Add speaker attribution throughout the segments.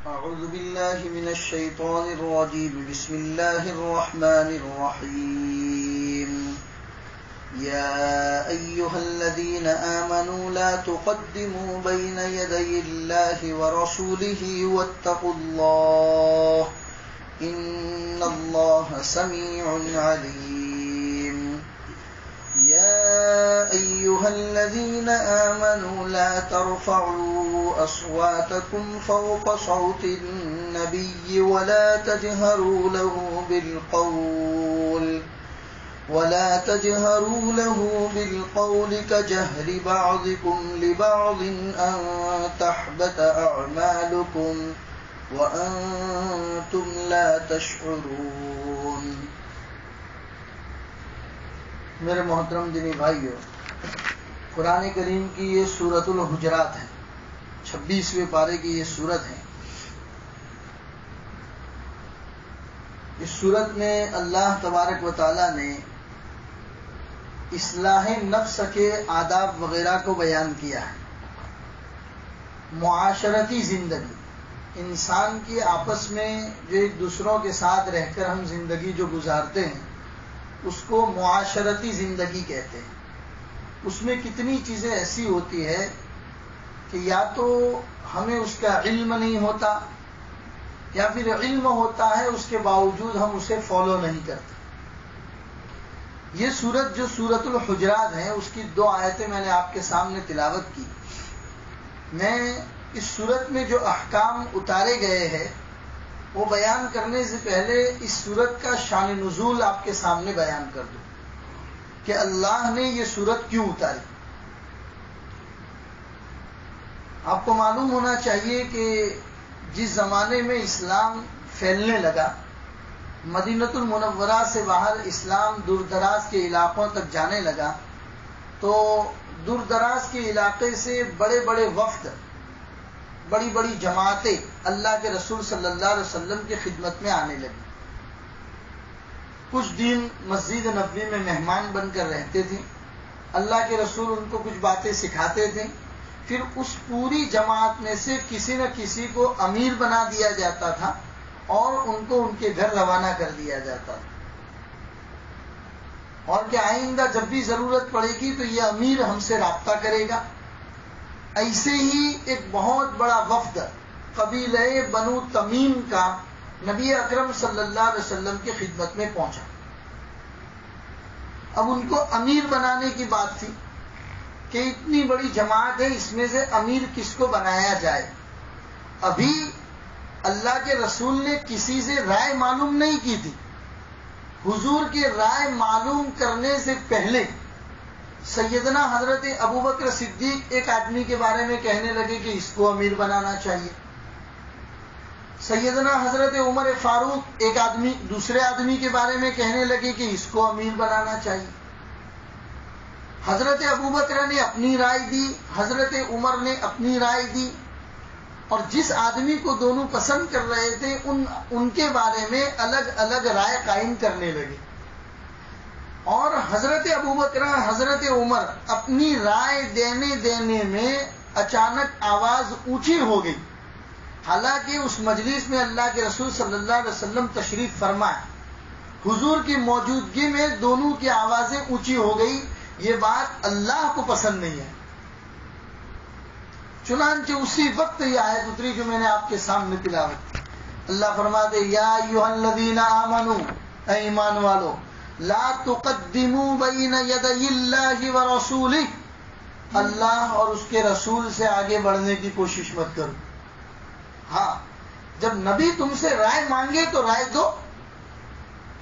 Speaker 1: أعوذ بالله من الشيطان الرجيم. بسم الله الرحمن الرحيم. يا أيها الذين آمنوا لا تقدموا بين يدي الله ورسوله واتقوا الله إن الله سميع عليم. يا أيها الذين آمنوا لا ترفعوا أصواتكم فوق صوت النبي ولا تجهروا له بالقول كجهر بعضكم لبعض أن تحبط أعمالكم وأنتم لا تشعرون. میرے محترم دینی بھائیو، قرآن کریم کی یہ سورۃ الحجرات ہے، 26ویں پارے کی یہ سورت ہے. اس سورت میں اللہ تبارک و تعالی نے اصلاح نفس کے آداب وغیرہ کو بیان کیا ہے. معاشرتی زندگی، انسان کی آپس میں جو ایک دوسروں کے ساتھ رہ کر ہم زندگی جو گزارتے ہیں اس کو معاشرتی زندگی کہتے ہیں. اس میں کتنی چیزیں ایسی ہوتی ہے کہ یا تو ہمیں اس کا علم نہیں ہوتا یا پھر علم ہوتا ہے اس کے باوجود ہم اسے فالو نہیں کرتے. یہ سورت جو سورۃ الحجرات ہے اس کی 2 آیتیں میں نے آپ کے سامنے تلاوت کی. میں اس سورت میں جو احکام اتارے گئے ہیں وہ بیان کرنے سے پہلے اس سورت کا شان نزول آپ کے سامنے بیان کر دوں کہ اللہ نے یہ سورت کیوں اتاری. آپ کو معلوم ہونا چاہیے کہ جس زمانے میں اسلام پھیلنے لگا، مدینۃ المنورہ سے باہر اسلام دور دراز کے علاقوں تک جانے لگا، تو دور دراز کے علاقے سے بڑے بڑے وفد، بڑی بڑی جماعتیں اللہ کے رسول صلی اللہ علیہ وسلم کی خدمت میں آنے لگی. کچھ دن مسجد نبوی میں مہمان بن کر رہتے تھے. اللہ کے رسول ان کو کچھ باتیں سکھاتے تھے. پھر اس پوری جماعت میں سے کسی نہ کسی کو امیر بنا دیا جاتا تھا اور ان کو ان کے گھر روانہ کر دیا جاتا تھا، اور کہ آئندہ جب بھی ضرورت پڑے گی تو یہ امیر ہم سے رابطہ کرے گا. ایسے ہی ایک بہت بڑا وفد قبیلہ بنو تمیم کا نبی اکرم صلی اللہ علیہ وسلم کی خدمت میں پہنچا. اب ان کو امیر بنانے کی بات تھی کہ اتنی بڑی جماعت ہے، اس میں سے امیر کس کو بنایا جائے. ابھی اللہ کے رسول نے کسی سے رائے معلوم نہیں کی تھی. حضور کی رائے معلوم کرنے سے پہلے سیدنا حضرت ابوبکر صدیق ایک آدمی کے بارے میں کہنے لگے کہ اس کو امیر بنانا چاہیے. سیدنا حضرت عمر فاروق ایک آدمی دوسرے آدمی کے بارے میں کہنے لگے کہ اس کو امیر بنانا چاہیے. حضرت ابوبکر نے اپنی رائے دی، حضرت عمر نے اپنی رائے دی، اور جس آدمی کو دونوں پسند کر رہے تھے ان کے بارے میں الگ الگ رائے قائم کرنے لگے. اور حضرت ابوبکر حضرت عمر اپنی رائے دینے میں اچانک آواز اونچی ہو گئی. حالانکہ اس مجلس میں اللہ کے رسول صلی اللہ علیہ وسلم تشریف فرمائے، حضور کی موجودگی میں دونوں کی آوازیں اونچی ہو گئی. یہ بات اللہ کو پسند نہیں ہے. چنانچہ اسی وقت یہ آیت اتری جو میں نے آپ کے سامنے تلاوت کی. اللہ فرماتے یا ایھا الذین آمنوا، اے ایمان والو، لا تقدموا بین یدی اللہ ورسولہ، اللہ اور اس کے رسول سے آگے بڑھنے کی کوشش مت کرو. ہاں، جب نبی تم سے رائے مانگے تو رائے دو.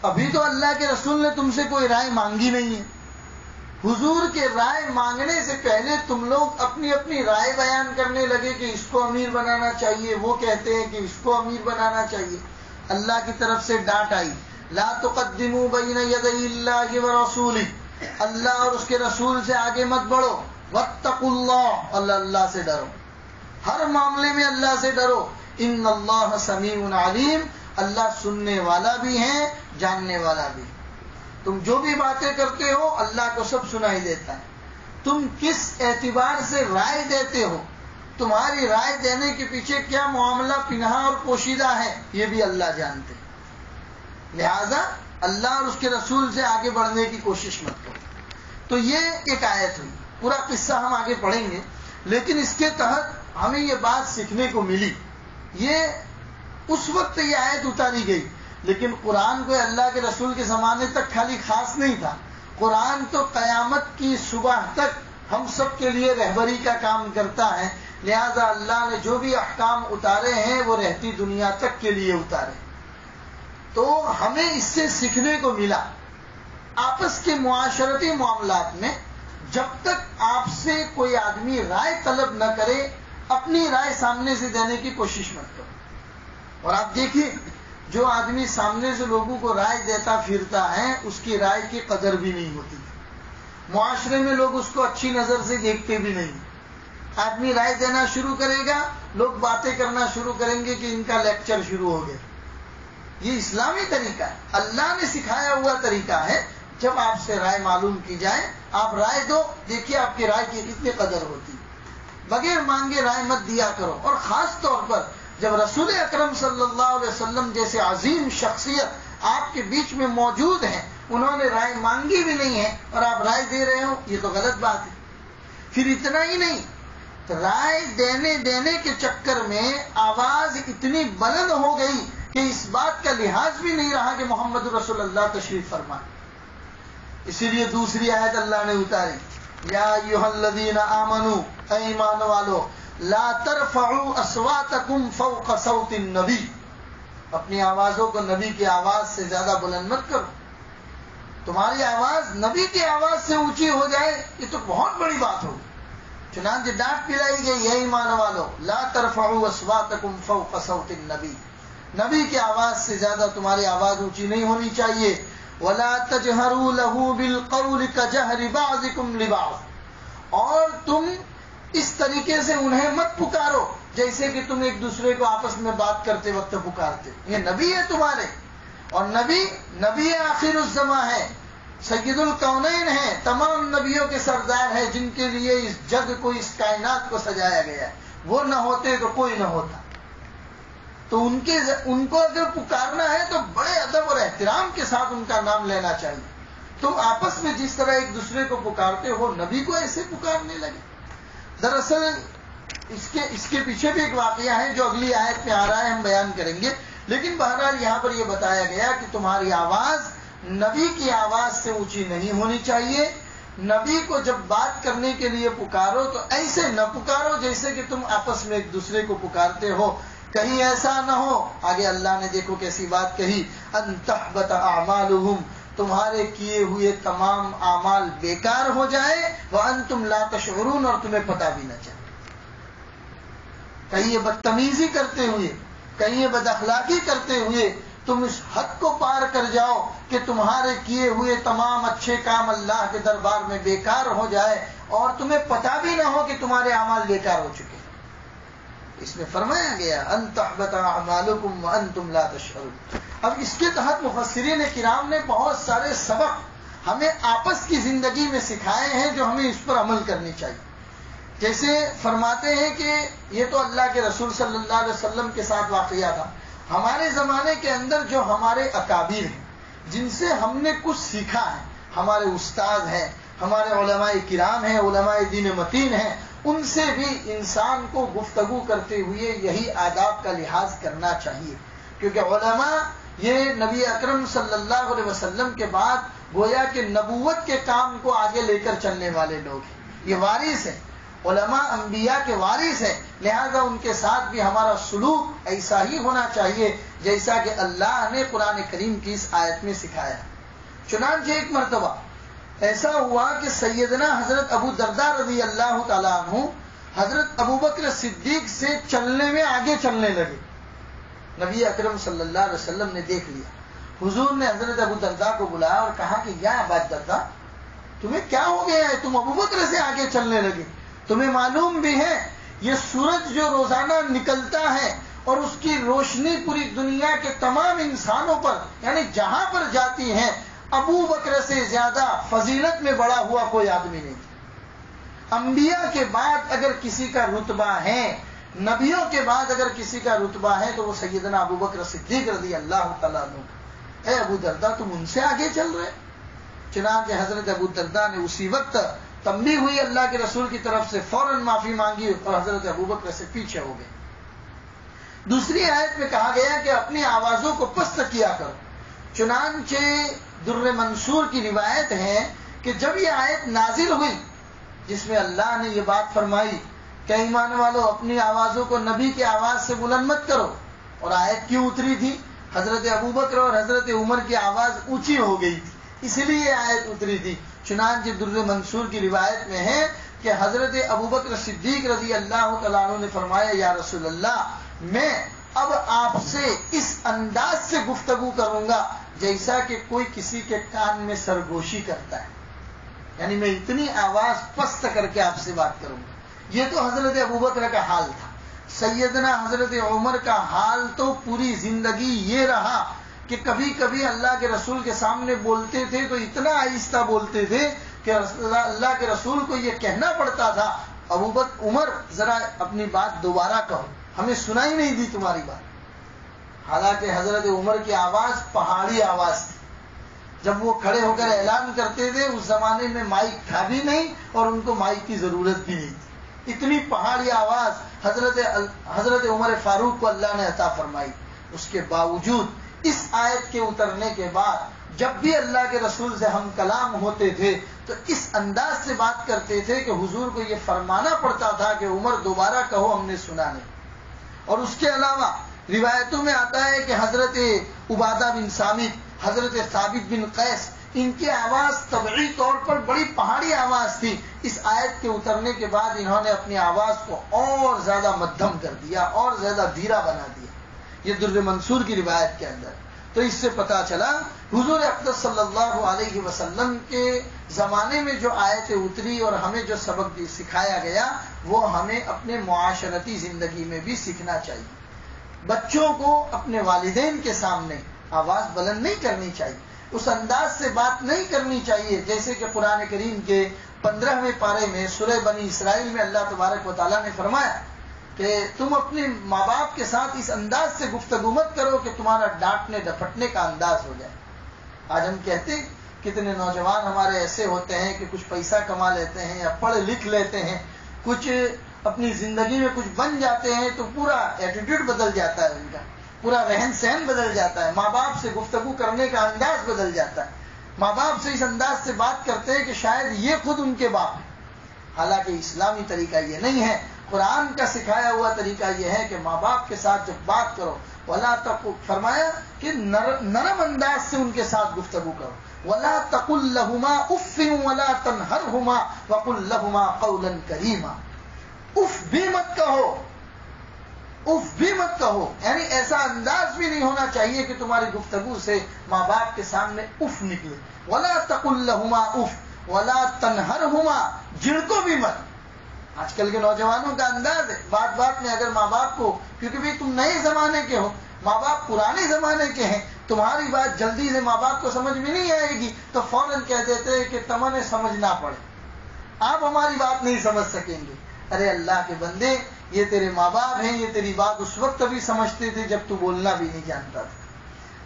Speaker 1: ابھی تو اللہ کے رسول نے تم سے کوئی رائے مانگی نہیں ہے. حضور کے رائے مانگنے سے پہلے تم لوگ اپنی اپنی رائے بیان کرنے لگے کہ اس کو امیر بنانا چاہیے، وہ کہتے ہیں کہ اس کو امیر بنانا چاہیے. اللہ کی طرف سے ڈانٹ آئی، لا تقدموا بین یدی اللہ ورسولہ، اللہ اور اس کے رسول سے آگے مت بڑھو. واتقوا اللہ، اللہ سے ڈرو، ہر معاملے میں اللہ سے ڈرو. ان اللہ سمیع علیم، اللہ سننے والا بھی ہے، جاننے والا بھی. تم جو بھی باتیں کرتے ہو اللہ کو سب سنائی دیتا ہے. تم کس اعتبار سے رائے دیتے ہو تمہاری رائے دینے کے پیچھے کیا معاملہ پنہا اور پوشیدہ ہے یہ بھی اللہ جانتے ہیں، لہذا اللہ اور اس کے رسول سے آگے بڑھنے کی کوشش مت کرو۔ تو یہ ایک آیت ہوئی، پورا قصہ ہم آگے پڑھیں گے، لیکن اس کے تحت ہمیں یہ بات سیکھنے کو ملی۔ یہ اس وقت یہ آیت اتاری گئی، لیکن قرآن کو اللہ کے رسول کے زمانے تک خالی خاص نہیں تھا، قرآن تو قیامت کی صبح تک ہم سب کے لیے رہبری کا کام کرتا ہے، لہذا اللہ نے جو بھی احکام اتارے ہیں وہ رہتی دنیا تک کے لیے اتارے۔ تو ہمیں اس سے سیکھنے کو ملا، آپس کے معاشرتی معاملات میں جب تک آپ سے کوئی آدمی رائے طلب نہ کرے اپنی رائے سامنے سے دینے کی کوشش مت کرو۔ اور آپ دیکھیے جو آدمی سامنے سے لوگوں کو رائے دیتا پھرتا ہے اس کی رائے کی قدر بھی نہیں ہوتی، معاشرے میں لوگ اس کو اچھی نظر سے دیکھتے بھی نہیں۔ آدمی رائے دینا شروع کرے گا، لوگ باتیں کرنا شروع کریں گے کہ ان کا لیکچر شروع ہو گیا۔ یہ اسلامی طریقہ ہے، اللہ نے سکھایا ہوا طریقہ ہے۔ جب آپ سے رائے معلوم کی جائے آپ رائے دو، دیکھیے آپ کی رائے کی کتنی قدر ہوتی، بغیر مانگے رائے مت دیا کرو۔ اور خاص طور پر جب رسول اکرم صلی اللہ علیہ وسلم جیسے عظیم شخصیت آپ کے بیچ میں موجود ہیں، انہوں نے رائے مانگی بھی نہیں ہے اور آپ رائے دے رہے ہو، یہ تو غلط بات ہے۔ پھر اتنا ہی نہیں، رائے دینے کے چکر میں آواز اتنی بلند ہو گئی کہ اس بات کا لحاظ بھی نہیں رہا کہ محمد رسول اللہ تشریف فرمائے۔ اسی لیے دوسری آیت اللہ نے اتاری، یا ایھا الذین آمنوا، اے ایمان والو، لا ترفعوا اصواتکم فوق صوت النبی، اپنی آوازوں کو نبی کی آواز سے زیادہ بلند مت کرو۔ تمہاری آواز نبی کی آواز سے اونچی ہو جائے یہ تو بہت بڑی بات ہوگی۔ چنانچہ ڈانٹ پلائی گئی، ہے ایمان والو لا ترفعوا اصواتکم فوق صوت النبی، نبی کی آواز سے زیادہ تمہاری آواز اونچی نہیں ہونی چاہیے۔ ولا تجہروا له بالقول كجهر بعضكم لبعض، اور تم اس طریقے سے انہیں مت پکارو جیسے کہ تم ایک دوسرے کو آپس میں بات کرتے وقت پکارتے۔ یہ نبی ہے تمہارے، اور نبی آخر الزماں ہے، سید الکونین ہے، تمام نبیوں کے سردار ہیں جن کے لیے اس جگ کو، اس کائنات کو سجایا گیا ہے۔ وہ نہ ہوتے تو کوئی نہ ہوتا۔ تو ان کو اگر پکارنا ہے تو بڑے ادب اور احترام کے ساتھ ان کا نام لینا چاہیے۔ تو آپس میں جس طرح ایک دوسرے کو پکارتے ہو نبی کو ایسے پکارنے لگے۔ دراصل اس کے پیچھے بھی ایک واقعہ ہے جو اگلی آیت میں آ رہا ہے، ہم بیان کریں گے، لیکن بہرحال یہاں پر یہ بتایا گیا کہ تمہاری آواز نبی کی آواز سے اونچی نہیں ہونی چاہیے۔ نبی کو جب بات کرنے کے لیے پکارو تو ایسے نہ پکارو جیسے کہ تم آپس میں ایک دوسرے کو پکارتے ہو، کہیں ایسا نہ ہو۔ آگے اللہ نے دیکھو کیسی بات کہی، ان تحبط اعمالہم، تمہارے کیے ہوئے تمام اعمال بیکار ہو جائے، وانتم لا تشعرون، اور تمہیں پتہ بھی نہ چلے۔ کہیں یہ بدتمیزی کرتے ہوئے، کہیں یہ بد اخلاقی کرتے ہوئے تم اس حد کو پار کر جاؤ کہ تمہارے کیے ہوئے تمام اچھے کام اللہ کے دربار میں بیکار ہو جائے اور تمہیں پتہ بھی نہ ہو کہ تمہارے اعمال بیکار ہو چکے۔ اس میں فرمایا گیا ان تحبط اعمالکم وانتم لا تشعرون۔ اب اس کے تحت مفسرین کرام نے بہت سارے سبق ہمیں آپس کی زندگی میں سکھائے ہیں جو ہمیں اس پر عمل کرنی چاہیے۔ جیسے فرماتے ہیں کہ یہ تو اللہ کے رسول صلی اللہ علیہ وسلم کے ساتھ واقعہ تھا، ہمارے زمانے کے اندر جو ہمارے اکابر ہیں جن سے ہم نے کچھ سیکھا ہے، ہمارے استاد ہیں، ہمارے علماء کرام ہیں، علماء دین متین ہیں، ان سے بھی انسان کو گفتگو کرتے ہوئے یہی آداب کا لحاظ کرنا چاہیے، کیونکہ علماء یہ نبی اکرم صلی اللہ علیہ وسلم کے بعد گویا کہ نبوت کے کام کو آگے لے کر چلنے والے لوگ ہیں، یہ وارث ہیں، علماء انبیاء کے وارث ہیں، لہذا ان کے ساتھ بھی ہمارا سلوک ایسا ہی ہونا چاہیے جیسا کہ اللہ نے قرآن کریم کی اس آیت میں سکھایا۔ چنانچہ ایک مرتبہ ایسا ہوا کہ سیدنا حضرت ابو درداء رضی اللہ تعالیٰ عنہ حضرت ابوبکر صدیق سے چلنے میں آگے چلنے لگے۔ نبی اکرم صلی اللہ علیہ وسلم نے دیکھ لیا، حضور نے حضرت ابو درداء کو بلایا اور کہا کہ یا ابا درداء، تمہیں کیا ہو گیا ہے، تم ابوبکر سے آگے چلنے لگے؟ تمہیں معلوم بھی ہے یہ سورج جو روزانہ نکلتا ہے اور اس کی روشنی پوری دنیا کے تمام انسانوں پر یعنی جہاں پر جاتی ہے، ابو بکر سے زیادہ فضیلت میں بڑا ہوا کوئی آدمی نہیں تھا۔ انبیاء کے بعد اگر کسی کا رتبہ ہے، نبیوں کے بعد اگر کسی کا رتبہ ہے تو وہ سیدنا ابوبکر صدیق رضی اللہ تعالیٰ عنہ۔ اے ابو درداء تم ان سے آگے چل رہے؟ چنانچہ حضرت ابو درداء نے اسی وقت تنبیہ ہوئی اللہ کے رسول کی طرف سے، فوراً معافی مانگی اور حضرت ابوبکر سے پیچھے ہو گئے۔ دوسری آیت میں کہا گیا کہ اپنی آوازوں کو پست کیا کرو۔ چنانچہ در منصور کی روایت ہے کہ جب یہ آیت نازل ہوئی جس میں اللہ نے یہ بات فرمائی کہ ایمان والو اپنی آوازوں کو نبی کی آواز سے بلند مت کرو، اور آیت کیوں اتری تھی؟ حضرت ابوبکر اور حضرت عمر کی آواز اونچی ہو گئی تھی، اسی لیے یہ آیت اتری تھی۔ چنانچہ در منصور کی روایت میں ہے کہ حضرت ابوبکر صدیق رضی اللہ تعالیٰ عنہ نے فرمایا یا رسول اللہ میں اب آپ سے اس انداز سے گفتگو کروں گا جیسا کہ کوئی کسی کے کان میں سرگوشی کرتا ہے، یعنی میں اتنی آواز پست کر کے آپ سے بات کروں گا۔ یہ تو حضرت ابوبکر کا حال تھا۔ سیدنا حضرت عمر کا حال تو پوری زندگی یہ رہا کہ کبھی کبھی اللہ کے رسول کے سامنے بولتے تھے تو اتنا آہستہ بولتے تھے کہ اللہ کے رسول کو یہ کہنا پڑتا تھا ابوبکر عمر ذرا اپنی بات دوبارہ کہو، ہمیں سنائی نہیں دی تمہاری بات۔ حالانکہ حضرت عمر کی آواز پہاڑی آواز تھی، جب وہ کھڑے ہو کر اعلان کرتے تھے اس زمانے میں مائک تھا بھی نہیں اور ان کو مائک کی ضرورت بھی نہیں تھی، اتنی پہاڑی آواز حضرت عمر فاروق کو اللہ نے عطا فرمائی۔ اس کے باوجود اس آیت کے اترنے کے بعد جب بھی اللہ کے رسول سے ہم کلام ہوتے تھے تو اس انداز سے بات کرتے تھے کہ حضور کو یہ فرمانا پڑتا تھا کہ عمر دوبارہ کہو، ہم نے سنا نہیں۔ اور اس کے علاوہ روایتوں میں آتا ہے کہ حضرت عبادہ بن صامت، حضرت ثابت بن قیس، ان کی آواز طبعی طور پر بڑی پہاڑی آواز تھی۔ اس آیت کے اترنے کے بعد انہوں نے اپنی آواز کو اور زیادہ مدھم کر دیا اور زیادہ دھیرا بنا دیا، یہ در منصور کی روایت کے اندر۔ تو اس سے پتا چلا حضور اقدس صلی اللہ علیہ وسلم کے زمانے میں جو آیتیں اتری اور ہمیں جو سبق سکھایا گیا وہ ہمیں اپنے معاشرتی زندگی میں بھی سیکھنا چاہیے۔ بچوں کو اپنے والدین کے سامنے آواز بلند نہیں کرنی چاہیے، اس انداز سے بات نہیں کرنی چاہیے جیسے کہ قرآن کریم کے 15ویں پارے میں سورہ بنی اسرائیل میں اللہ تبارک و تعالیٰ نے فرمایا کہ تم اپنے ماں باپ کے ساتھ اس انداز سے گفتگو مت کرو کہ تمہارا ڈانٹنے ڈپٹنے کا انداز ہو جائے۔ آج ہم کہتے کتنے نوجوان ہمارے ایسے ہوتے ہیں کہ کچھ پیسہ کما لیتے ہیں یا پڑھ لکھ لیتے ہیں، کچھ اپنی زندگی میں کچھ بن جاتے ہیں تو پورا ایٹیٹیوڈ بدل جاتا ہے، ان کا پورا رہن سہن بدل جاتا ہے، ماں باپ سے گفتگو کرنے کا انداز بدل جاتا ہے، ماں باپ سے اس انداز سے بات کرتے ہیں کہ شاید یہ خود ان کے باپ ہیں۔ حالانکہ اسلامی طریقہ یہ نہیں ہے، قرآن کا سکھایا ہوا طریقہ یہ ہے کہ ماں باپ کے ساتھ جب بات کرو ولا فرمایا کہ نرم انداز سے ان کے ساتھ گفتگو کرو، ولا تقل لهما اف ولا تنهرهما وقل لهما قولا کریما۔ اف بھی مت کہو، اف بھی مت کہو، یعنی ایسا انداز بھی نہیں ہونا چاہیے کہ تمہاری گفتگو سے ماں باپ کے سامنے اف نکلے۔ ولا تقل لهما اف ولا تنهرهما، جھڑکو بھی مت۔ آج کل کے نوجوانوں کا انداز ہے بات بات میں اگر ماں باپ کو، کیونکہ بھائی تم نئے زمانے کے ہو، ماں باپ پرانے زمانے کے ہیں، تمہاری بات جلدی سے ماں باپ کو سمجھ میں نہیں آئے گی تو فوراً کہہ دیتے ہیں کہ تمہیں سمجھنا پڑے، آپ ہماری بات نہیں سمجھ سکیں گے۔ ارے اللہ کے بندے، یہ تیرے ماں باپ ہیں، یہ تیری بات اس وقت بھی سمجھتے تھے جب تو بولنا بھی نہیں جانتا تھا۔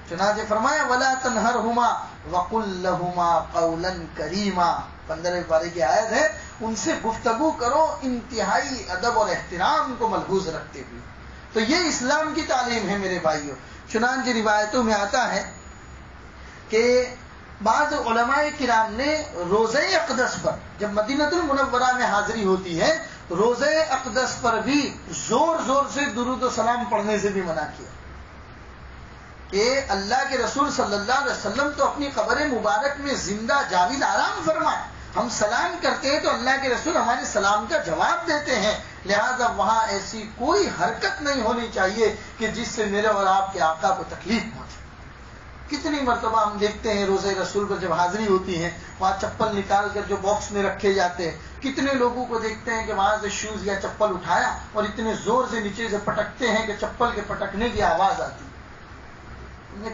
Speaker 1: چنانچہ فرمایا ولا تنہرہما وقل لہما قولا کریما، 15 پارے کی آیت ہے، ان سے گفتگو کرو انتہائی ادب اور احترام کو ملحوظ رکھتے ہوئے۔ تو یہ اسلام کی تعلیم ہے میرے بھائیوں۔ چنانچہ روایتوں میں آتا ہے کہ بعض علماء کرام نے روزہ اقدس پر جب مدینہ المنورہ میں حاضری ہوتی ہے، روزہ اقدس پر بھی زور زور سے درود و سلام پڑھنے سے بھی منع کیا کہ اللہ کے رسول صلی اللہ علیہ وسلم تو اپنی قبر مبارک میں زندہ جاوید آرام فرمائے، ہم سلام کرتے ہیں تو اللہ کے رسول ہمارے سلام کا جواب دیتے ہیں، لہذا وہاں ایسی کوئی حرکت نہیں ہونی چاہیے کہ جس سے میرے اور آپ کے آقا کو تکلیف پہنچے۔ کتنی مرتبہ ہم دیکھتے ہیں روزہ رسول پر جب حاضری ہوتی ہے وہاں چپل نکال کر جو باکس میں رکھے جاتے ہیں، کتنے لوگوں کو دیکھتے ہیں کہ وہاں سے شوز یا چپل اٹھایا اور اتنے زور سے نیچے سے پٹکتے ہیں کہ چپل کے پٹکنے کی آواز آتی ہے۔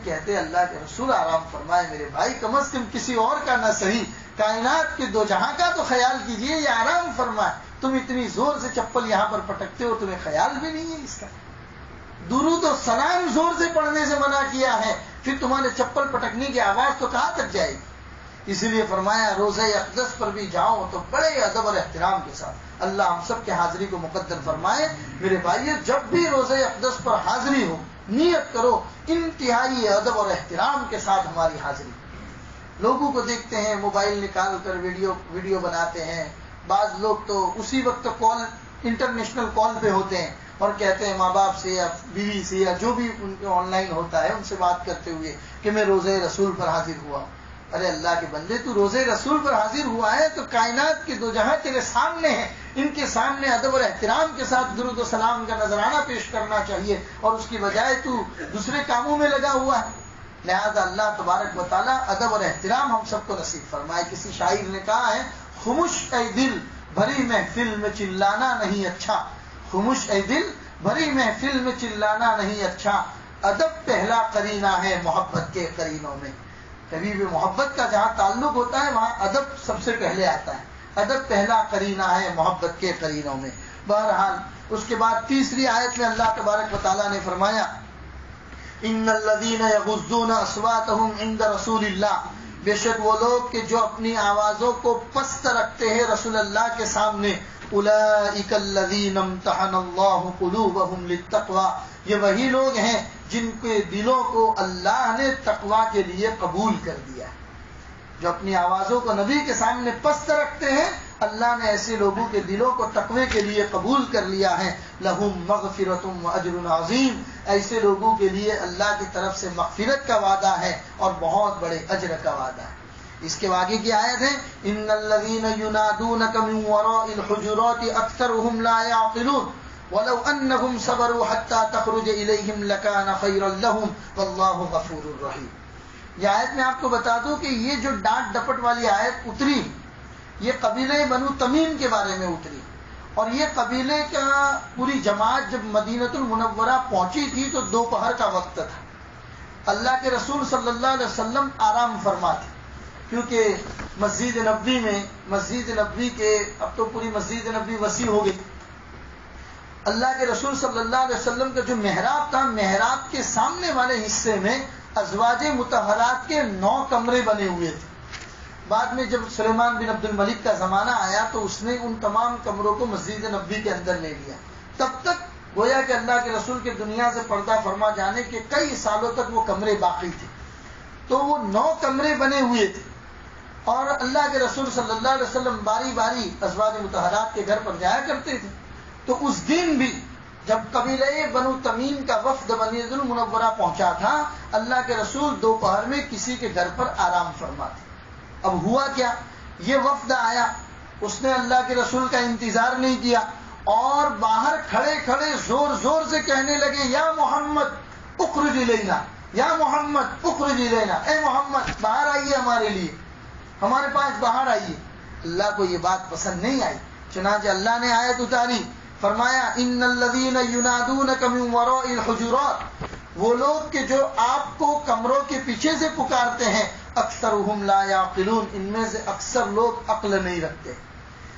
Speaker 1: کہتے اللہ کے رسول آرام فرمائے میرے بھائی، کم از کم کسی اور کا نہ صحیح کائنات کے دو جہاں کا تو خیال کیجئے، یہ آرام فرمائے، تم اتنی زور سے چپل یہاں پر پٹکتے ہو، تمہیں خیال بھی نہیں ہے اس کا؟ درود و سلام زور سے پڑھنے سے منع کیا ہے، پھر تمہارے چپل پٹکنے کی آواز تو کہاں تک جائے گی؟ اس لیے فرمایا روزہ اقدس پر بھی جاؤ تو بڑے ادب اور احترام کے ساتھ۔ اللہ ہم سب کے حاضری کو مقدر فرمائے۔ میرے بھائیو، جب بھی روزہ اقدس پر حاضری ہو، نیت کرو انتہائی ادب اور احترام کے ساتھ ہماری حاضری۔ لوگوں کو دیکھتے ہیں موبائل نکال کر ویڈیو بناتے ہیں، بعض لوگ تو اسی وقت کال، انٹرنیشنل کال پہ ہوتے ہیں اور کہتے ہیں ماں باپ سے یا بیوی سے یا جو بھی ان کے آن لائن ہوتا ہے ان سے بات کرتے ہوئے کہ میں روزہ رسول پر حاضر ہوا ہوں۔ ارے اللہ کے بندے، تو روزہ رسول پر حاضر ہوا ہے تو کائنات کے دو جہاں تیرے سامنے ہیں، ان کے سامنے ادب اور احترام کے ساتھ درود و سلام کا نذرانہ پیش کرنا چاہیے، اور اس کی بجائے تو دوسرے کاموں میں لگا ہوا ہے۔ لہذا اللہ تبارک و تعالیٰ ادب اور احترام ہم سب کو نصیب فرمائے۔ کسی شاعر نے کہا ہے، خاموش اے دل بھری محفل میں چلانا نہیں اچھا، خاموش اے دل بھری محفل میں چلانا نہیں اچھا، ادب پہلا قرینہ ہے محبت کے قرینوں میں۔ کبھی بھی محبت کا جہاں تعلق ہوتا ہے وہاں ادب سب سے پہلے آتا ہے، ادب پہلا قرینہ ہے محبت کے قرینوں میں۔ بہرحال اس کے بعد تیسری آیت میں اللہ تبارک و تعالیٰ نے فرمایا، ان الذین یغضون اصواتهم عند رسول اللہ، بے شک وہ لوگ کہ جو اپنی آوازوں کو پست رکھتے ہیں رسول اللہ کے سامنے، اولئک الذین امتحن اللہ قلوبهم للتقوی، یہ وہی لوگ ہیں جن کے دلوں کو اللہ نے تقوی کے لیے قبول کر دیا ہے۔ جو اپنی آوازوں کو نبی کے سامنے پست رکھتے ہیں، اللہ نے ایسے لوگوں کے دلوں کو تقوی کے لیے قبول کر لیا ہے۔ لہم مغفرۃ واجر عظیم، ایسے لوگوں کے لیے اللہ کی طرف سے مغفرت کا وعدہ ہے اور بہت بڑے اجر کا وعدہ ہے۔ اس کے آگے کی آیت ہے، ان الذین ینادونک من وراء الحجرات اکثرهم لا يعقلون ولو انهم صبروا حتى تخرج اليهم لكان خيرا لهم والله غفور رحیم۔ یہ آیت میں آپ کو بتا دوں کہ یہ جو ڈانٹ ڈپٹ والی آیت اتری، یہ قبیلہ بنو تمیم کے بارے میں اتری، اور یہ قبیلے کا پوری جماعت جب مدینۃ المنورہ پہنچی تھی تو دوپہر کا وقت تھا۔ اللہ کے رسول صلی اللہ علیہ وسلم آرام فرما تھے، کیونکہ مسجد نبوی کے اب تو پوری مسجد نبوی وسیع ہو گئی۔ اللہ کے رسول صلی اللہ علیہ وسلم کا جو محراب تھا، محراب کے سامنے والے حصے میں ازواج مطہرات کے 9 کمرے بنے ہوئے تھے۔ بعد میں جب سلیمان بن عبد الملک کا زمانہ آیا تو اس نے ان تمام کمروں کو مسجد نبوی کے اندر لے لیا۔ تب تک گویا کہ اللہ کے رسول کے دنیا سے پردہ فرما جانے کے کئی سالوں تک وہ کمرے باقی تھے، تو وہ 9 کمرے بنے ہوئے تھے، اور اللہ کے رسول صلی اللہ علیہ وسلم باری باری ازواج مطہرات کے گھر پر جایا کرتے تھے۔ تو اس دن بھی جب قبیلہ بنو تمیم کا وفد مدینہ المنورہ پہنچا تھا، اللہ کے رسول دوپہر میں کسی کے گھر پر آرام فرما تھے۔ اب ہوا کیا، یہ وفد آیا، اس نے اللہ کے رسول کا انتظار نہیں کیا اور باہر کھڑے کھڑے زور زور سے کہنے لگے، یا محمد اخرج الینا، یا محمد اخرج الینا، اے محمد باہر آئیے ہمارے لیے، ہمارے پاس باہر آئیے۔ اللہ کو یہ بات پسند نہیں آئی، چنانچہ اللہ نے آیت اتاری، فرمایا ان الذین ینادونک من وراء الحجرات، وہ لوگ کہ جو آپ کو کمروں کے پیچھے سے پکارتے ہیں، اکثرهم لا یعقلون، ان میں سے اکثر لوگ عقل نہیں رکھتے،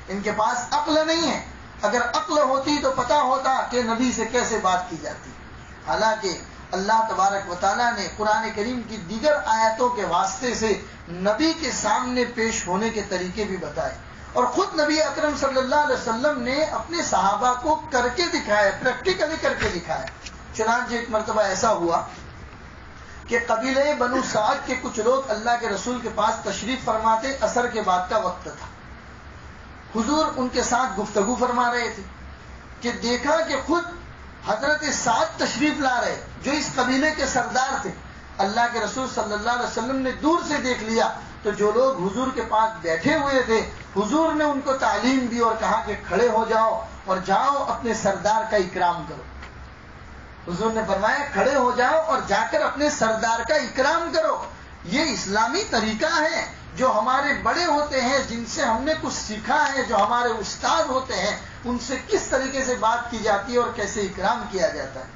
Speaker 1: ان کے پاس عقل نہیں ہے۔ اگر عقل ہوتی تو پتا ہوتا کہ نبی سے کیسے بات کی جاتی۔ حالانکہ اللہ تبارک و تعالیٰ نے قرآن کریم کی دیگر آیتوں کے واسطے سے نبی کے سامنے پیش ہونے کے طریقے بھی بتائے، اور خود نبی اکرم صلی اللہ علیہ وسلم نے اپنے صحابہ کو کر کے دکھایا، پریکٹیکلی کر کے دکھایا۔ چنانچہ ایک مرتبہ ایسا ہوا کہ قبیلہ بنو سعد کے کچھ لوگ اللہ کے رسول کے پاس تشریف فرماتے، عصر کے بعد کا وقت تھا، حضور ان کے ساتھ گفتگو فرما رہے تھے کہ دیکھا کہ خود حضرت سعد تشریف لا رہے جو اس قبیلے کے سردار تھے۔ اللہ کے رسول صلی اللہ علیہ وسلم نے دور سے دیکھ لیا تو جو لوگ حضور کے پاس بیٹھے ہوئے تھے، حضور نے ان کو تعلیم دی اور کہا کہ کھڑے ہو جاؤ اور جاؤ اپنے سردار کا اکرام کرو۔ حضور نے فرمایا کھڑے ہو جاؤ اور جا کر اپنے سردار کا اکرام کرو۔ یہ اسلامی طریقہ ہے، جو ہمارے بڑے ہوتے ہیں، جن سے ہم نے کچھ سیکھا ہے، جو ہمارے استاد ہوتے ہیں، ان سے کس طریقے سے بات کی جاتی ہے اور کیسے اکرام کیا جاتا ہے۔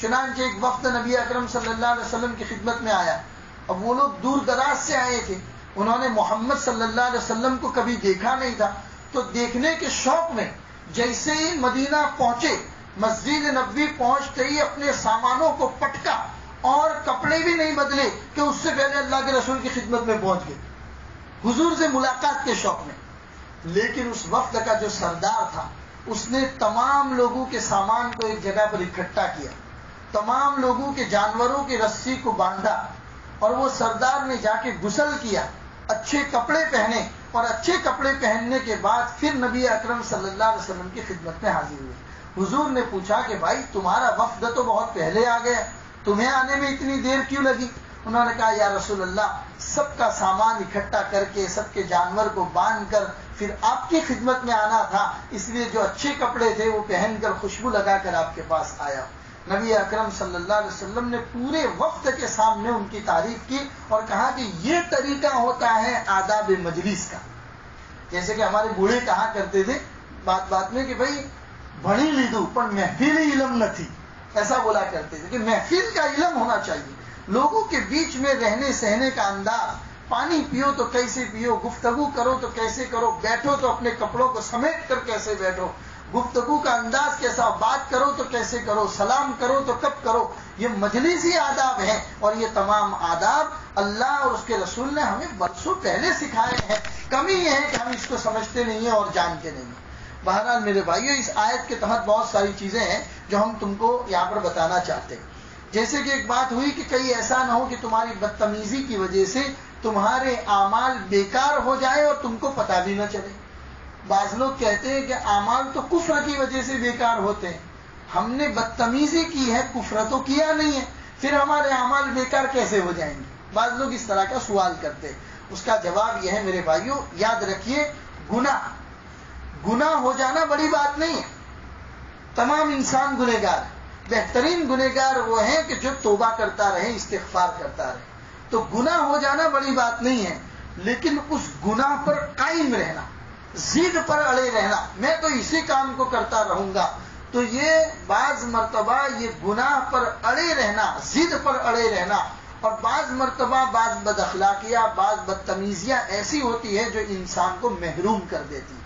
Speaker 1: چنانچہ ایک وقت نبی اکرم صلی اللہ علیہ وسلم کی خدمت میں آیا، اب وہ لوگ دور دراز سے آئے تھے، انہوں نے محمد صلی اللہ علیہ وسلم کو کبھی دیکھا نہیں تھا، تو دیکھنے کے شوق میں جیسے ہی مدینہ پہنچے، مسجد نبوی پہنچتے ہی اپنے سامانوں کو پٹکا اور کپڑے بھی نہیں بدلے کہ اس سے پہلے اللہ کے رسول کی خدمت میں پہنچ گئے، حضور سے ملاقات کے شوق میں۔ لیکن اس وفد کا جو سردار تھا اس نے تمام لوگوں کے سامان کو ایک جگہ پر اکٹھا کیا، تمام لوگوں کے جانوروں کی رسی کو باندھا، اور وہ سردار نے جا کے غسل کیا، اچھے کپڑے پہنے، اور اچھے کپڑے پہننے کے بعد پھر نبی اکرم صلی اللہ علیہ وسلم کی خدمت میں حاضر ہوئے۔ حضور نے پوچھا کہ بھائی تمہارا وفد تو بہت پہلے آ گیا، تمہیں آنے میں اتنی دیر کیوں لگی؟ انہوں نے کہا یا رسول اللہ، سب کا سامان اکٹھا کر کے، سب کے جانور کو باندھ کر پھر آپ کی خدمت میں آنا تھا، اس لیے جو اچھے کپڑے تھے وہ پہن کر خوشبو لگا کر آپ کے پاس آیا۔ نبی اکرم صلی اللہ علیہ وسلم نے پورے وفد کے سامنے ان کی تعریف کی اور کہا کہ یہ طریقہ ہوتا ہے آداب مجلس کا۔ جیسے کہ ہمارے بوڑھے کہا کرتے تھے بات بات میں کہ بھائی بڑی لیدو پر محفل علم نہ تھی، ایسا بولا کرتے تھے کہ محفل کا علم ہونا چاہیے، لوگوں کے بیچ میں رہنے سہنے کا انداز، پانی پیو تو کیسے پیو، گفتگو کرو تو کیسے کرو، بیٹھو تو اپنے کپڑوں کو سمیٹ کر کیسے بیٹھو، گفتگو کا انداز کیسا، بات کرو تو کیسے کرو، سلام کرو تو کب کرو، یہ مجلسی آداب ہیں، اور یہ تمام آداب اللہ اور اس کے رسول نے ہمیں برسوں پہلے سکھائے ہیں۔ کمی یہ ہے کہ ہم اس کو سمجھتے نہیں ہیں اور جانتے نہیں ہیں۔ بہرحال میرے بھائیو، اس آیت کے تحت بہت ساری چیزیں ہیں جو ہم تم کو یہاں پر بتانا چاہتے ہیں۔ جیسے کہ ایک بات ہوئی کہ کہیں ایسا نہ ہو کہ تمہاری بدتمیزی کی وجہ سے تمہارے اعمال بیکار ہو جائے اور تم کو پتہ بھی نہ چلے۔ بعض لوگ کہتے ہیں کہ اعمال تو کفر کی وجہ سے بیکار ہوتے ہیں، ہم نے بدتمیزی کی ہے، کفر تو کیا نہیں ہے، پھر ہمارے اعمال بیکار کیسے ہو جائیں گے؟ بعض لوگ اس طرح کا سوال کرتے ہیں۔ اس کا جواب یہ ہے میرے بھائیوں، یاد رکھیے گناہ ہو جانا بڑی بات نہیں ہے، تمام انسان گنہگار ہے، بہترین گنہگار وہ ہیں کہ جو توبہ کرتا رہے، استغفار کرتا رہے۔ تو گناہ ہو جانا بڑی بات نہیں ہے، لیکن اس گناہ پر قائم رہنا، ضد پر اڑے رہنا، میں تو اسی کام کو کرتا رہوں گا، تو یہ بعض مرتبہ یہ گناہ پر اڑے رہنا، ضد پر اڑے رہنا، اور بعض مرتبہ بعض بد اخلاقیاں، بعض بدتمیزیاں ایسی ہوتی ہے جو انسان کو محروم کر دیتی ہے۔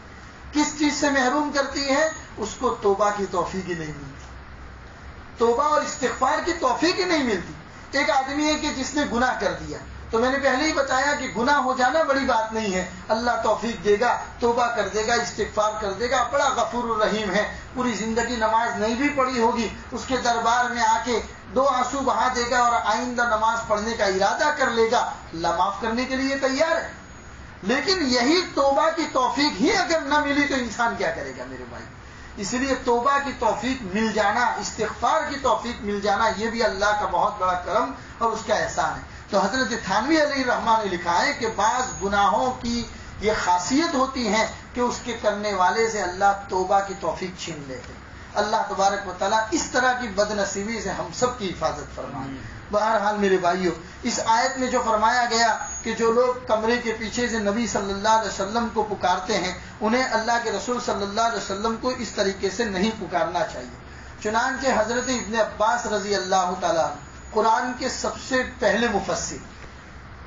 Speaker 1: کس چیز سے محروم کرتی ہے؟ اس کو توبہ کی توفیق ہی نہیں ملتی، توبہ اور استغفار کی توفیق ہی نہیں ملتی۔ ایک آدمی ہے کہ جس نے گناہ کر دیا، تو میں نے پہلے ہی بتایا کہ گناہ ہو جانا بڑی بات نہیں ہے، اللہ توفیق دے گا، توبہ کر دے گا، استغفار کر دے گا، بڑا غفور الرحیم ہے، پوری زندگی نماز نہیں بھی پڑھی ہوگی، اس کے دربار میں آ کے 2 آنسو بہا دے گا اور آئندہ نماز پڑھنے کا ارادہ کر لے گا، اللہ معاف کرنے کے لیے تیار ہے۔ لیکن یہی توبہ کی توفیق ہی اگر نہ ملی تو انسان کیا کرے گا میرے بھائی؟ اس لیے توبہ کی توفیق مل جانا، استغفار کی توفیق مل جانا، یہ بھی اللہ کا بہت بڑا کرم اور اس کا احسان ہے۔ تو حضرت تھانوی علیہ الرحمٰن نے لکھا ہے کہ بعض گناہوں کی یہ خاصیت ہوتی ہے کہ اس کے کرنے والے سے اللہ توبہ کی توفیق چھین لیتے ہیں۔ اللہ تبارک و تعالیٰ اس طرح کی بد نصیبی سے ہم سب کی حفاظت فرمائے۔ بہرحال میرے بھائیوں، اس آیت میں جو فرمایا گیا کہ جو لوگ کمرے کے پیچھے سے نبی صلی اللہ علیہ وسلم کو پکارتے ہیں، انہیں اللہ کے رسول صلی اللہ علیہ وسلم کو اس طریقے سے نہیں پکارنا چاہیے۔ چنانچہ حضرت ابن عباس رضی اللہ تعالیٰ قرآن کے سب سے پہلے مفسر،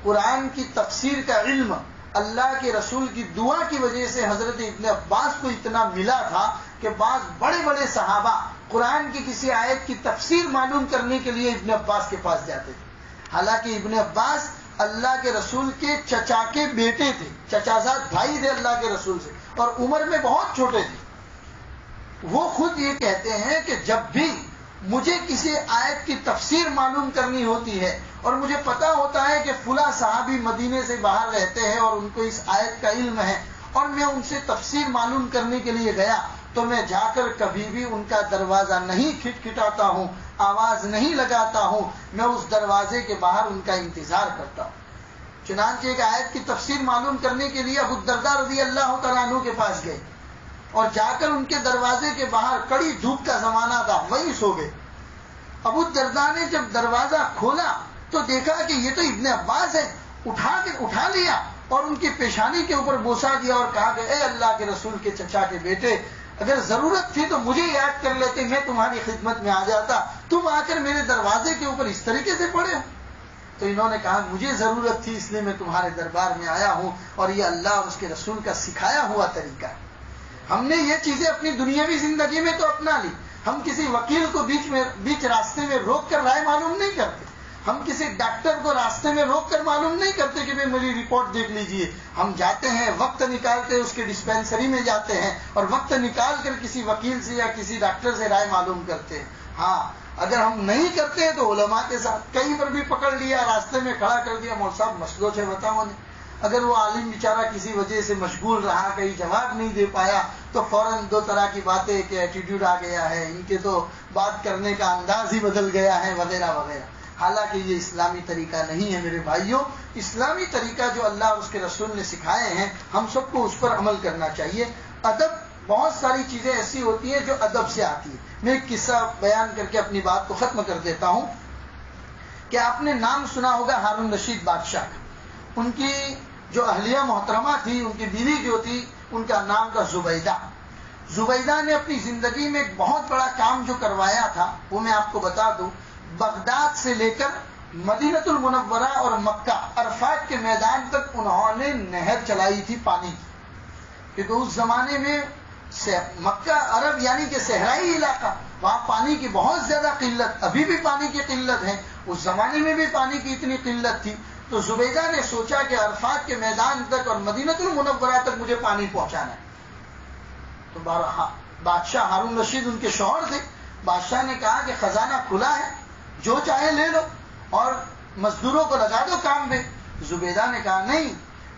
Speaker 1: قرآن کی تفسیر کا علم اللہ کے رسول کی دعا کی وجہ سے حضرت ابن عباس کو اتنا ملا تھا کہ بعض بڑے بڑے صحابہ قرآن کی کسی آیت کی تفسیر معلوم کرنے کے لیے ابن عباس کے پاس جاتے تھے۔ حالانکہ ابن عباس اللہ کے رسول کے چچا کے بیٹے تھے، چچازاد بھائی تھے اللہ کے رسول سے، اور عمر میں بہت چھوٹے تھے۔ وہ خود یہ کہتے ہیں کہ جب بھی مجھے کسی آیت کی تفسیر معلوم کرنی ہوتی ہے اور مجھے پتا ہوتا ہے کہ فلاں صحابی مدینے سے باہر رہتے ہیں اور ان کو اس آیت کا علم ہے، اور میں ان سے تفسیر معلوم کرنے کے لیے گیا، تو میں جا کر کبھی بھی ان کا دروازہ نہیں کھٹکھٹاتا ہوں، آواز نہیں لگاتا ہوں، میں اس دروازے کے باہر ان کا انتظار کرتا ہوں۔ چنانچہ ایک آیت کی تفسیر معلوم کرنے کے لیے ابو الدرداء رضی اللہ تعالیٰ عنہ کے پاس گئے اور جا کر ان کے دروازے کے باہر، کڑی دھوپ کا زمانہ تھا، وہیں سو گئے۔ ابو الدرداء نے جب دروازہ کھولا تو دیکھا کہ یہ تو ابن عباس ہے، اٹھا لیا اور ان کی پیشانی کے اوپر بوسا دیا اور کہا کہ اے اللہ کے رسول کے چچا کے بیٹے، اگر ضرورت تھی تو مجھے یاد کر لیتے، میں تمہاری خدمت میں آ جاتا، تم آ کر میرے دروازے کے اوپر اس طریقے سے پڑے ہو۔ تو انہوں نے کہا مجھے ضرورت تھی، اس لیے میں تمہارے دربار میں آیا ہوں، اور یہ اللہ اور اس کے رسول کا سکھایا ہوا طریقہ ہے۔ ہم نے یہ چیزیں اپنی دنیاوی زندگی میں تو اپنا لی، ہم کسی وکیل کو بیچ راستے میں روک کر رائے معلوم نہیں کرتے، ہم کسی ڈاکٹر کو راستے میں روک کر معلوم نہیں کرتے کہ میری رپورٹ دیکھ لیجئے۔ ہم جاتے ہیں، وقت نکالتے اس کے ڈسپینسری میں جاتے ہیں اور وقت نکال کر کسی وکیل سے یا کسی ڈاکٹر سے رائے معلوم کرتے ہیں۔ ہاں اگر ہم نہیں کرتے ہیں تو علماء کے ساتھ کہیں پر بھی پکڑ لیا، راستے میں کھڑا کر دیا، مول صاحب مسئلوں سے بتاؤ نے۔ اگر وہ عالم بیچارہ کسی وجہ سے مشغول رہا، کہیں جواب نہیں دے پایا، تو فوراً دو طرح کی باتیں کہ ایٹیٹیوڈ آ گیا ہے، ان کے تو بات کرنے کا انداز ہی بدل گیا ہے وغیرہ وغیرہ۔ حالانکہ یہ اسلامی طریقہ نہیں ہے میرے بھائیوں۔ اسلامی طریقہ جو اللہ اور اس کے رسول نے سکھائے ہیں، ہم سب کو اس پر عمل کرنا چاہیے۔ ادب، بہت ساری چیزیں ایسی ہوتی ہیں جو ادب سے آتی ہے۔ میں ایک قصہ بیان کر کے اپنی بات کو ختم کر دیتا ہوں کہ آپ نے نام سنا ہوگا ہارون رشید بادشاہ کا۔ ان کی جو اہلیہ محترمہ تھی، ان کی بیوی جو تھی، ان کا نام تھا زبیدہ۔ زبیدہ نے اپنی زندگی میں ایک بہت بڑا کام جو کروایا تھا، وہ میں آپ کو بتا دوں۔ بغداد سے لے کر مدینہ المنورہ اور مکہ، عرفات کے میدان تک انہوں نے نہر چلائی تھی پانی کی، کیونکہ اس زمانے میں مکہ عرب یعنی کہ صحرائی علاقہ، وہاں پانی کی بہت زیادہ قلت، ابھی بھی پانی کی قلت ہے، اس زمانے میں بھی پانی کی اتنی قلت تھی۔ تو زبیدہ نے سوچا کہ عرفات کے میدان تک اور مدینہ المنورہ تک مجھے پانی پہنچانا ہے۔ تو بادشاہ ہارون رشید ان کے شوہر تھے، بادشاہ نے کہا کہ خزانہ کھلا ہے، جو چاہے لے لو اور مزدوروں کو لگا دو کام میں۔ زبیدہ نے کہا نہیں،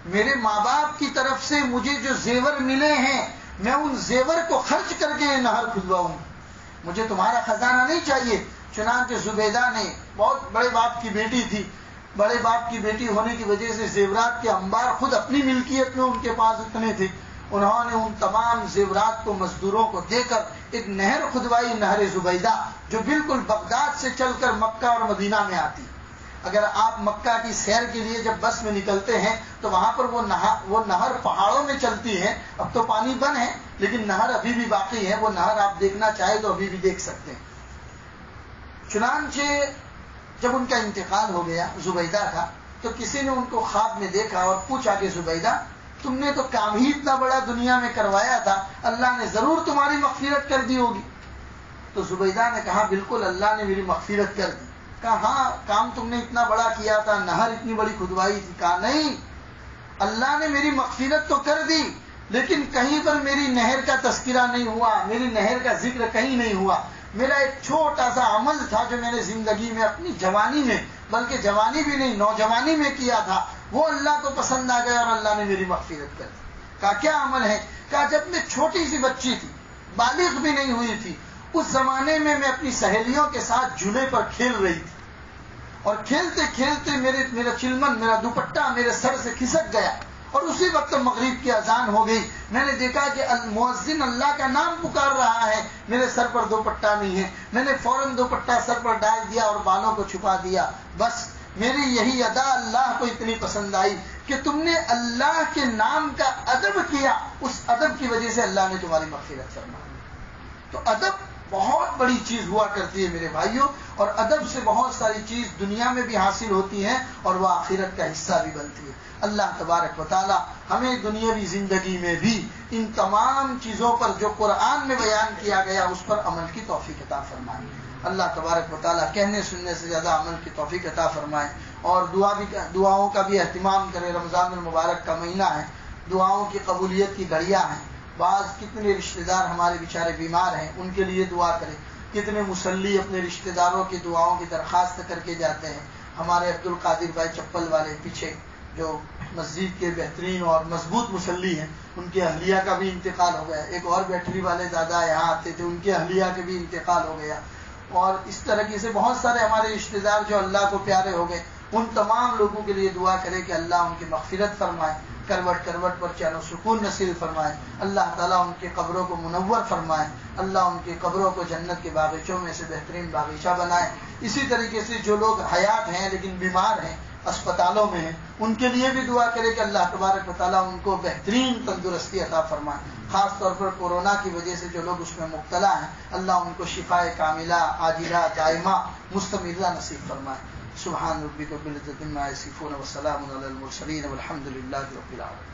Speaker 1: میرے ماں باپ کی طرف سے مجھے جو زیور ملے ہیں، میں ان زیور کو خرچ کر کے یہ نہر کھلواؤں، مجھے تمہارا خزانہ نہیں چاہیے۔ چنانچہ زبیدہ نے، بہت بڑے باپ کی بیٹی تھی، بڑے باپ کی بیٹی ہونے کی وجہ سے زیورات کے انبار خود اپنی ملکیت میں ان کے پاس اتنے تھے، انہوں نے ان تمام زیورات کو مزدوروں کو دے کر ایک نہر کھدوائی، نہر زبیدہ، جو بالکل بغداد سے چل کر مکہ اور مدینہ میں آتی۔ اگر آپ مکہ کی سیر کے لیے جب بس میں نکلتے ہیں تو وہاں پر وہ نہر پہاڑوں میں چلتی ہے، اب تو پانی بند ہے لیکن نہر ابھی بھی باقی ہے، وہ نہر آپ دیکھنا چاہے تو ابھی بھی دیکھ سکتے ہیں۔ چنانچہ جب ان کا انتقال ہو گیا زبیدہ کا، تو کسی نے ان کو خواب میں دیکھا اور پوچھا کہ زبیدہ، تم نے تو کام ہی اتنا بڑا دنیا میں کروایا تھا، اللہ نے ضرور تمہاری مغفرت کر دی ہوگی۔ تو زبیدہ نے کہا بالکل اللہ نے میری مغفرت کر دی۔ کہا ہاں، کام تم نے اتنا بڑا کیا تھا، نہر اتنی بڑی کھدوائی تھی۔ کہا نہیں، اللہ نے میری مغفرت تو کر دی لیکن کہیں پر میری نہر کا تذکرہ نہیں ہوا، میری نہر کا ذکر کہیں نہیں ہوا۔ میرا ایک چھوٹا سا عمل تھا جو میں نے زندگی میں اپنی جوانی میں، بلکہ جوانی بھی نہیں نوجوانی میں کیا تھا، وہ اللہ کو پسند آ گیا اور اللہ نے میری مغفرت کر دی۔ کہا کیا عمل ہے؟ کہا جب میں چھوٹی سی بچی تھی، بالغ بھی نہیں ہوئی تھی، اس زمانے میں اپنی سہیلیوں کے ساتھ جھولے پر کھیل رہی تھی، اور کھیلتے کھیلتے میرا چلمن، میرا دوپٹہ میرے سر سے کھسک گیا، اور اسی وقت مغرب کی اذان ہو گئی۔ میں نے دیکھا کہ المؤذن اللہ کا نام پکار رہا ہے، میرے سر پر دوپٹہ نہیں ہے، میں نے فوراً دوپٹہ سر پر ڈال دیا اور بالوں کو چھپا دیا۔ بس میری یہی ادا اللہ کو اتنی پسند آئی کہ تم نے اللہ کے نام کا ادب کیا، اس ادب کی وجہ سے اللہ نے تمہاری مغفرت فرمائی۔ تو ادب بہت بڑی چیز ہوا کرتی ہے میرے بھائیوں، اور ادب سے بہت ساری چیز دنیا میں بھی حاصل ہوتی ہے اور وہ آخرت کا حصہ بھی بنتی ہے۔ اللہ تبارک و تعالی ہمیں دنیاوی زندگی میں بھی ان تمام چیزوں پر جو قرآن میں بیان کیا گیا اس پر عمل کی توفیق عطا فرمائے۔ اللہ تبارک و تعالی کہنے سننے سے زیادہ عمل کی توفیق عطا فرمائے، اور دعاؤں کا بھی اہتمام کرے۔ رمضان المبارک کا مہینہ ہے، دعاؤں کی قبولیت کی گھڑیاں ہیں۔ بعض کتنے رشتہ دار ہمارے بیچارے بیمار ہیں، ان کے لیے دعا کریں۔ کتنے مصلی اپنے رشتہ داروں کی دعاؤں کی درخواست کر کے جاتے ہیں۔ ہمارے عبد القادر بھائی چپل والے پیچھے جو مسجد کے بہترین اور مضبوط مصلی ہیں، ان کی اہلیہ کا بھی انتقال ہو گیا۔ ایک اور بیٹری والے دادا یہاں آتے تھے، ان کی اہلیہ کے بھی انتقال ہو گیا۔ اور اس طرح سے بہت سارے ہمارے رشتہ دار جو اللہ کو پیارے ہو گئے، ان تمام لوگوں کے لیے دعا کرے کہ اللہ ان کی مغفرت فرمائے، کروٹ کروٹ پر چین و سکون نصیب فرمائے، اللہ تعالیٰ ان کی قبروں کو منور فرمائے، اللہ ان کی قبروں کو جنت کے باغیچوں میں سے بہترین باغیچہ بنائے۔ اسی طریقے سے جو لوگ حیات ہیں لیکن بیمار ہیں، اسپتالوں میں ہیں، ان کے لیے بھی دعا کرے کہ اللہ تبارک و تعالیٰ ان کو بہترین تندرستی عطا فرمائے۔ خاص طور پر کورونا کی وجہ سے جو لوگ اس میں مبتلا ہیں، اللہ ان کو شفائے کاملہ عاجلہ دائمہ مستمرہ نصیب فرمائے۔ سبحان ربک رب العزة عما یصفون وسلام علی المرسلین والحمد للہ رب العالمین.